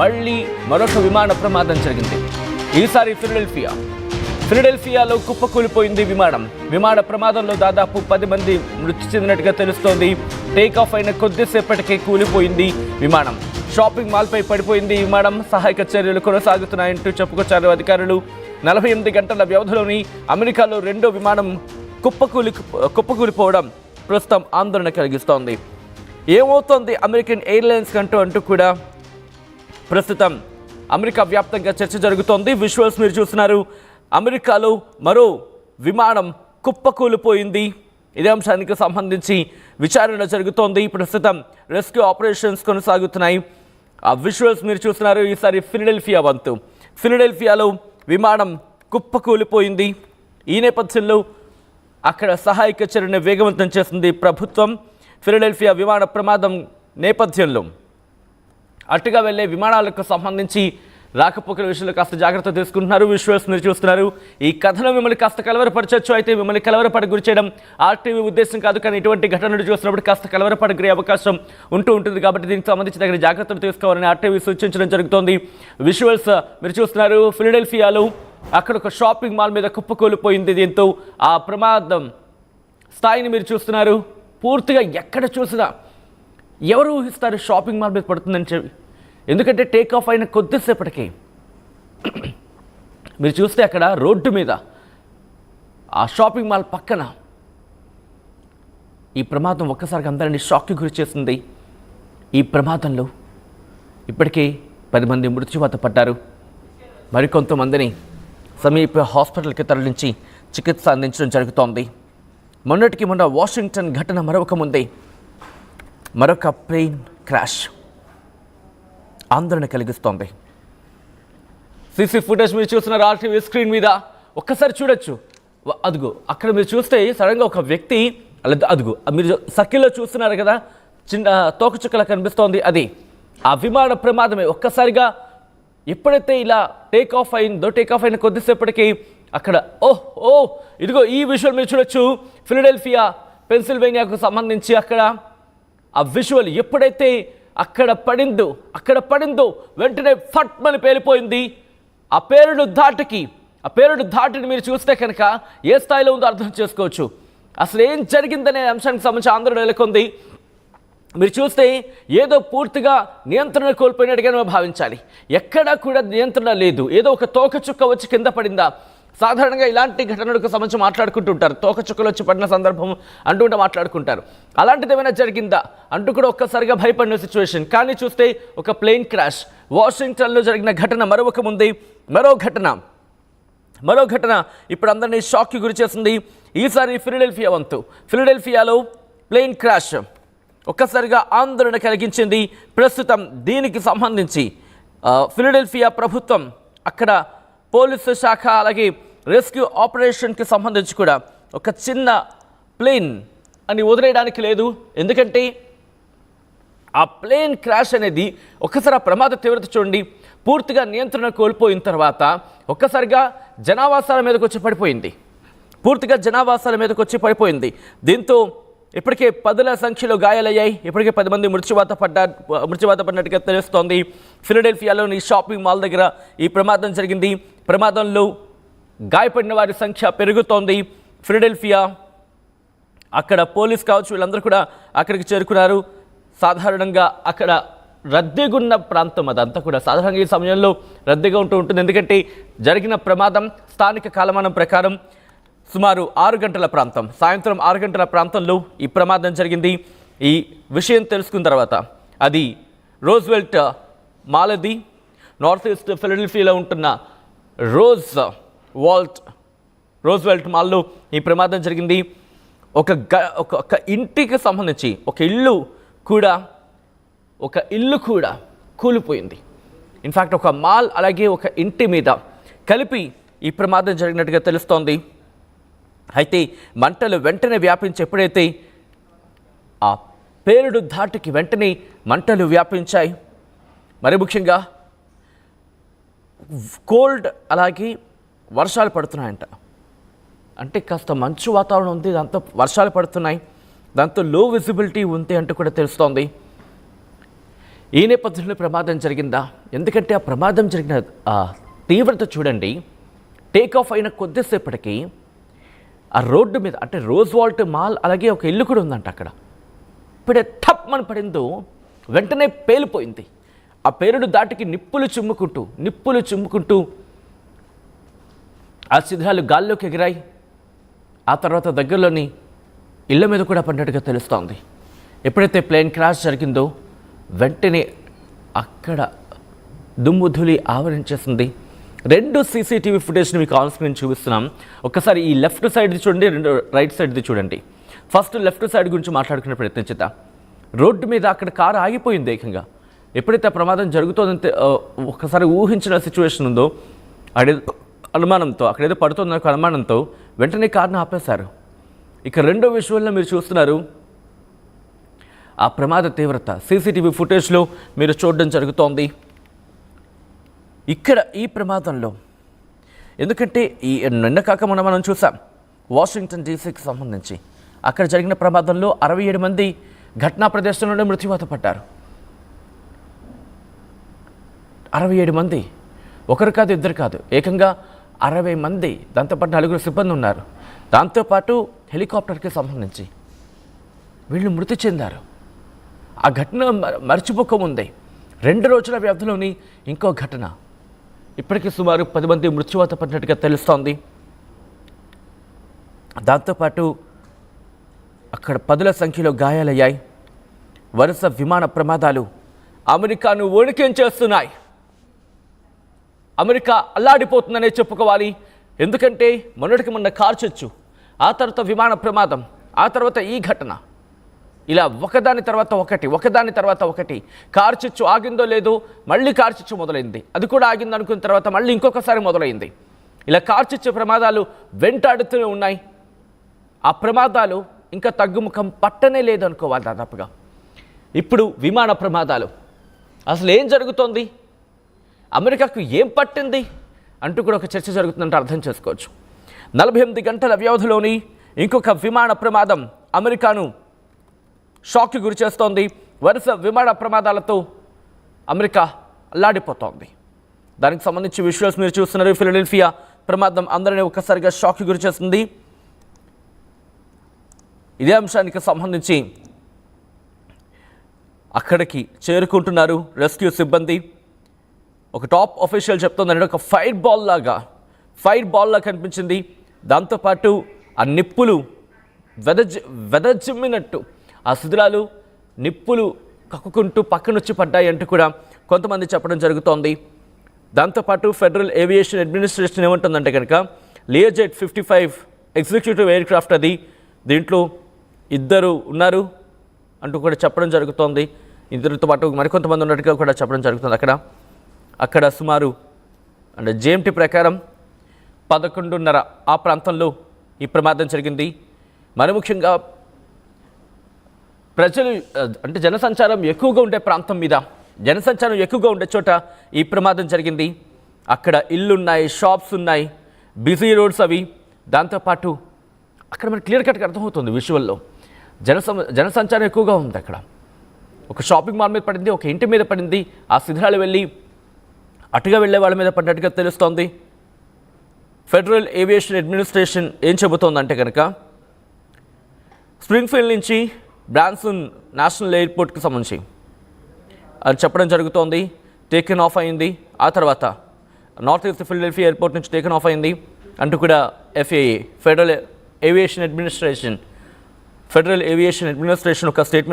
మళ్ళీ మరొక విమాన ప్రమాదం జరిగింది. ఈసారి ఫిలడెల్ఫియాలో కుప్పకూలిపోయింది విమాన ప్రమాదంలో దాదాపు 10 మంది మృతి చెందినట్టుగా తెలుస్తోంది. టేకాఫ్ అయిన కొద్దిసేపటికే కూలిపోయింది విమానం. షాపింగ్ మాల్పై పడిపోయింది విమానం. సహాయక చర్యలు కొనసాగుతున్నాయంటూ చెప్పుకొచ్చారు అధికారులు. 48 గంటల వ్యవధిలోని అమెరికాలో రెండో విమానం కుప్పకూలిపోవడం ప్రస్తుతం ఆందోళన కలిగిస్తోంది. ఏమవుతోంది అమెరికన్ ఎయిర్లైన్స్ అంటూ కూడా ప్రస్తుతం అమెరికా వ్యాప్తంగా చర్చ జరుగుతోంది. విజువల్స్ మీరు చూస్తున్నారు. అమెరికాలో మరో విమానం కుప్పకూలిపోయింది. ఇదే అంశానికి సంబంధించి విచారణ జరుగుతోంది. ప్రస్తుతం రెస్క్యూ ఆపరేషన్స్ కొనసాగుతున్నాయి. ఆ విజువల్స్ మీరు చూస్తున్నారు. ఈసారి ఫిలడెల్ఫియా వంతు. ఫిలడెల్ఫియాలో విమానం కుప్పకూలిపోయింది. ఈ నేపథ్యంలో అక్కడ సహాయక చర్యను వేగవంతం చేస్తుంది ప్రభుత్వం. ఫిలడెల్ఫియా విమాన ప్రమాదం నేపథ్యంలో అటుగా వెళ్లే విమానాలకు సంబంధించి రాకపోకల విషయంలో కాస్త జాగ్రత్త తీసుకుంటున్నారు. విజువల్స్ మీరు చూస్తున్నారు. ఈ కథనం మిమ్మల్ని కాస్త కలవరపరచవచ్చు. అయితే మిమ్మల్ని కలవరపడి గురి చేయడం ఆర్టీవీ ఉద్దేశం కాదు. కానీ ఇటువంటి ఘటనలు చూసినప్పుడు కాస్త కలవరపడే అవకాశం ఉంటుంది. కాబట్టి దీనికి సంబంధించి తగిన జాగ్రత్తలు తీసుకోవాలని ఆర్టీవీ సూచించడం జరుగుతోంది. విజువల్స్ మీరు చూస్తున్నారు. ఫిలడెల్ఫియాలో అక్కడ ఒక షాపింగ్ మాల్ మీద కుప్పకూలిపోయింది. దీంతో ఆ ప్రమాదం స్థాయిని మీరు చూస్తున్నారు. పూర్తిగా ఎక్కడ చూసినా ఎవరు ఊహిస్తారు షాపింగ్ మాల్ మీద పడుతుందని చెప్పి. ఎందుకంటే టేకాఫ్ అయిన కొద్దిసేపటికి మీరు చూస్తే అక్కడ రోడ్డు మీద ఆ షాపింగ్ మాల్ పక్కన ఈ ప్రమాదం ఒక్కసారిగా అందరినీ షాక్కి గురి చేసింది. ఈ ప్రమాదంలో ఇప్పటికే 10 మంది మృత్యువాత పడ్డారు. మరికొంతమందిని సమీప హాస్పిటల్కి తరలించి చికిత్స అందించడం జరుగుతోంది. మొన్నటికి మొన్న వాషింగ్టన్ ఘటన మరొక ప్లేన్ క్రాష్ ఆందోళన కలిగిస్తోంది. సీసీ ఫుటేజ్ మీరు చూస్తున్నారు ఆర్టీవీ స్క్రీన్ మీద. ఒక్కసారి చూడొచ్చు. అదుగు అక్కడ మీరు చూస్తే సడన్గా ఒక వ్యక్తి అదుగు మీరు సర్కిల్లో చూస్తున్నారు కదా, చిన్న తోకచుక్కలా కనిపిస్తోంది. అది ఆ విమాన ప్రమాదమే. ఒక్కసారిగా ఎప్పుడైతే ఇలా టేకాఫ్ అయిన కొద్దిసేపటికి అక్కడ ఇదిగో ఈ విజువల్ మీరు చూడొచ్చు. ఫిలడెల్ఫియా పెన్సిల్వేనియాకు సంబంధించి అక్కడ ఆ విజువల్ ఎప్పుడైతే అక్కడ పడిందో వెంటనే ఫట్ మని పేలిపోయింది. ఆ పేరుడు ధాటిని మీరు చూస్తే కనుక ఏ స్థాయిలో ఉందో అర్థం చేసుకోవచ్చు. అసలు ఏం జరిగిందనే అంశానికి సంబంధించి ఆందోళన నెలకొంది. మీరు చూస్తే ఏదో పూర్తిగా నియంత్రణ కోల్పోయినట్టుగా భావించాలి. ఎక్కడా కూడా నియంత్రణ లేదు. ఏదో ఒక తోకచుక్క వచ్చి కింద పడిందా. సాధారణంగా ఇలాంటి ఘటనలకు సంబంధించి మాట్లాడుకుంటూ ఉంటారు. తోకచుక్కలు వచ్చి పడిన సందర్భం అంటూ మాట్లాడుకుంటారు. అలాంటిది ఏమైనా జరిగిందా అంటూ కూడా ఒక్కసారిగా భయపడిన సిచ్యువేషన్. కానీ చూస్తే ఒక ప్లేన్ క్రాష్. వాషింగ్టన్లో జరిగిన ఘటన మరో ఘటన ఇప్పుడు అందరినీ షాక్కి గురి చేసింది. ఈసారి ఫిలడెల్ఫియా వంతు. ఫిలడెల్ఫియాలో ప్లేన్ క్రాష్ ఒక్కసారిగా ఆందోళన కలిగించింది. ప్రస్తుతం దీనికి సంబంధించి ఫిలడెల్ఫియా ప్రభుత్వం అక్కడ పోలీసు శాఖ అలాగే రెస్క్యూ ఆపరేషన్కి సంబంధించి కూడా ఒక చిన్న ప్లేన్ అని వదిలేయడానికి లేదు. ఎందుకంటే ఆ ప్లేన్ క్రాష్ అనేది ఒక్కసారి ఆ ప్రమాద తీవ్రత చూడండి. పూర్తిగా నియంత్రణ కోల్పోయిన తర్వాత ఒక్కసారిగా జనావాసాల మీదకి వచ్చి పడిపోయింది. దీంతో ఇప్పటికే 10ల సంఖ్యలో గాయాలయ్యాయి. ఇప్పటికే 10 మంది మృత్యువాత పడినట్టుగా తెలుస్తోంది. ఫిలడెల్ఫియాలోని షాపింగ్ మాల్ దగ్గర ఈ ప్రమాదం జరిగింది. ప్రమాదంలో గాయపడిన వారి సంఖ్య పెరుగుతోంది. ఫిలడెల్ఫియా అక్కడ పోలీస్ కావచ్చు వీళ్ళందరూ కూడా అక్కడికి చేరుకున్నారు. సాధారణంగా అక్కడ రద్దీగున్న ప్రాంతం అదంతా కూడా సాధారణంగా ఈ సమయంలో రద్దీగా ఉంటుంది. ఎందుకంటే జరిగిన ప్రమాదం స్థానిక కాలమానం ప్రకారం సుమారు 6 గంటల ప్రాంతం, సాయంత్రం 6 గంటల ప్రాంతంలో ఈ ప్రమాదం జరిగింది. ఈ విషయం తెలుసుకున్న తర్వాత అది రోజ్వెల్ట్ మాల్, అది నార్త్ ఈస్ట్ ఫిలడెల్ఫియాలో ఉంటున్న రోజ్వెల్ట్ మాల్లో ఈ ప్రమాదం జరిగింది. ఒక ఇంటికి సంబంధించి ఒక ఇల్లు కూడా కూలిపోయింది. ఇన్ఫ్యాక్ట్ ఒక మాల్ అలాగే ఒక ఇంటి మీద కలిపి ఈ ప్రమాదం జరిగినట్టుగా తెలుస్తోంది. అయితే మంటలు వెంటనే వ్యాపించి ఎప్పుడైతే ఆ పేలుడు ధాటికి వెంటనే మంటలు వ్యాపించాయి. మరి ముఖ్యంగా కోల్డ్ అలాగే వర్షాలు పడుతున్నాయంట. అంటే కాస్త మంచు వాతావరణం ఉంది, దాంతో వర్షాలు పడుతున్నాయి, దాంతో లో విజిబిలిటీ ఉంది అంటూ కూడా తెలుస్తోంది. ఈ నేపథ్యంలో ప్రమాదం జరిగిందా? ఎందుకంటే ఆ ప్రమాదం జరిగిన తీవ్రత చూడండి. టేక్ ఆఫ్ అయిన కొద్దిసేపటికి ఆ రోడ్డు మీద అంటే రోజ్వాల్ట్ మాల్ అలాగే ఒక ఇల్లు కూడా ఉందంట అక్కడ. ఇప్పుడే ఠప్ మన పడిందో వెంటనే పేలిపోయింది. ఆ పేలుడు దాటికి నిప్పులు చిమ్ముకుంటూ ఆ శిథిలాలు గాల్లోకి ఎగిరాయి. ఆ తర్వాత దగ్గరలోని ఇళ్ల మీద కూడా పడినట్టుగా తెలుస్తోంది. ఎప్పుడైతే ప్లేన్ క్రాష్ జరిగిందో వెంటనే అక్కడ దుమ్ముధులి ఆవరించేసింది. 2 సీసీటీవీ ఫుటేజ్ని మీకు ఆన్ స్క్రీన్ చూపిస్తున్నాం. ఒక్కసారి ఈ లెఫ్ట్ సైడ్ది చూడండి, రైట్ సైడ్ది చూడండి. ఫస్ట్ లెఫ్ట్ సైడ్ గురించి మాట్లాడుకునే ప్రయత్నించేద్దాం. రోడ్డు మీద అక్కడ కారు ఆగిపోయింది ఏకంగా. ఎప్పుడైతే ప్రమాదం జరుగుతుందంటే ఒకసారి ఊహించిన సిచ్యువేషన్ ఉందో అనుమానంతో అక్కడేదో పడుతుందన్న అనుమానంతో వెంటనే కారును ఆపేశారు. ఇక రెండో విజువల్లో మీరు చూస్తున్నారు ఆ ప్రమాద తీవ్రత సీసీటీవీ ఫుటేజ్లో మీరు చూడడం జరుగుతోంది. ఇక్కడ ఈ ప్రమాదంలో ఎందుకంటే ఈ నిన్న కాక మనం చూసాం వాషింగ్టన్ డీసీకి సంబంధించి అక్కడ జరిగిన ప్రమాదంలో 67 మంది ఘటనా ప్రదేశంలోనే మృత్యువాత పడ్డారు. 67 మంది, ఒకరు కాదు ఇద్దరు కాదు, ఏకంగా 60 మంది, దాంతోపాటు 4 సిబ్బంది ఉన్నారు. దాంతోపాటు హెలికాప్టర్కి సంబంధించి వీళ్ళు మృతి చెందారు. ఆ ఘటన మర్చిపోకముందే 2 రోజుల వ్యవధిలోని ఇంకో ఘటన. ఇప్పటికీ సుమారు 10 మంది మృత్యువాత పడినట్టుగా తెలుస్తోంది. దాంతోపాటు అక్కడ 10ల సంఖ్యలో గాయాలయ్యాయి. వరుస విమాన ప్రమాదాలు అమెరికాను వణికించేస్తున్నాయి. అమెరికా అల్లాడిపోతుందనే చెప్పుకోవాలి. ఎందుకంటే మొన్న కార్చొచ్చు, ఆ తర్వాత విమాన ప్రమాదం, ఆ తర్వాత ఈ ఘటన, ఇలా ఒకదాని తర్వాత ఒకటి. కార్చిచ్చు ఆగిందో లేదో మళ్ళీ కార్చిచ్చు మొదలైంది, అది కూడా ఆగింది అనుకున్న తర్వాత మళ్ళీ ఇంకొకసారి మొదలైంది. ఇలా కార్చిచ్చు ప్రమాదాలు వెంటాడుతూనే ఉన్నాయి. ఆ ప్రమాదాలు ఇంకా తగ్గుముఖం పట్టనే లేదు అనుకోవాలి దాదాపుగా. ఇప్పుడు విమాన ప్రమాదాలు, అసలు ఏం జరుగుతోంది, అమెరికాకు ఏం పట్టింది అంటూ కూడా ఒక చర్చ జరుగుతుందంటే అర్థం చేసుకోవచ్చు. 48 గంటల వ్యవధిలోని ఇంకొక విమాన ప్రమాదం అమెరికాను షాక్కి గురి చేస్తోంది. వరుస విమాన ప్రమాదాలతో అమెరికా అల్లాడిపోతోంది. దానికి సంబంధించి విజువల్స్ మీరు చూస్తున్నారు. ఫిలడెల్ఫియా ప్రమాదం అందరినీ ఒక్కసారిగా షాక్కి గురి చేస్తుంది. ఇదే అంశానికి సంబంధించి అక్కడికి చేరుకుంటున్నారు రెస్క్యూ సిబ్బంది. ఒక టాప్ అఫీషియల్ చెప్తుందంటే ఒక ఫైర్ బాల్ లాగా కనిపించింది. దాంతోపాటు ఆ నిప్పులు వెదజిమ్మినట్టు ఆ శిథిలాలు నిప్పులు కక్కుకుంటూ పక్కనొచ్చి పడ్డాయి అంటూ కూడా కొంతమంది చెప్పడం జరుగుతోంది. దాంతోపాటు ఫెడరల్ ఏవియేషన్ అడ్మినిస్ట్రేషన్ ఏమంటుందంటే కనుక లియర్జెట్ 55 ఎగ్జిక్యూటివ్ ఎయిర్ క్రాఫ్ట్ అది, దీంట్లో 2 ఉన్నారు అంటూ కూడా చెప్పడం జరుగుతోంది. ఇద్దరితో పాటు మరికొంతమంది ఉన్నట్టుగా కూడా చెప్పడం జరుగుతుంది. అక్కడ సుమారు అంటే జేఎంటీ ప్రకారం 11:30 ఆ ప్రాంతంలో ఈ ప్రమాదం జరిగింది. మరి ముఖ్యంగా ప్రజలు అంటే జనసంచారం ఎక్కువగా ఉండే ప్రాంతం మీద, జనసంచారం ఎక్కువగా ఉండే చోట ఈ ప్రమాదం జరిగింది. అక్కడ ఇల్లున్నాయి, షాప్స్ ఉన్నాయి, బిజీ రోడ్స్ అవి. దాంతోపాటు అక్కడ మనకి క్లియర్ కట్గా అర్థమవుతుంది విజువల్లో జనసంచారం ఎక్కువగా ఉంది. అక్కడ ఒక షాపింగ్ మాల్ మీద పడింది, ఒక ఇంటి మీద పడింది. ఆ శిథిలాలు వెళ్ళి అటుగా వెళ్ళే వాళ్ళ మీద పడినట్టుగా తెలుస్తోంది. ఫెడరల్ ఏవియేషన్ అడ్మినిస్ట్రేషన్ ఏం చెబుతోందంటే కనుక స్ప్రింగ్ఫీల్డ్ నుంచి బ్రాన్సన్ నేషనల్ ఎయిర్పోర్ట్కి సంబంధించి అది చెప్పడం జరుగుతోంది. టేకెన్ ఆఫ్ అయింది. ఆ తర్వాత నార్త్ ఈస్ట్ ఫిలడెల్ఫియా ఎయిర్పోర్ట్ నుంచి టేకెన్ ఆఫ్ అయింది అంటూ కూడా FAA ఫెడరల్ ఏవియేషన్ అడ్మినిస్ట్రేషన్ ఒక స్టేట్మెంట్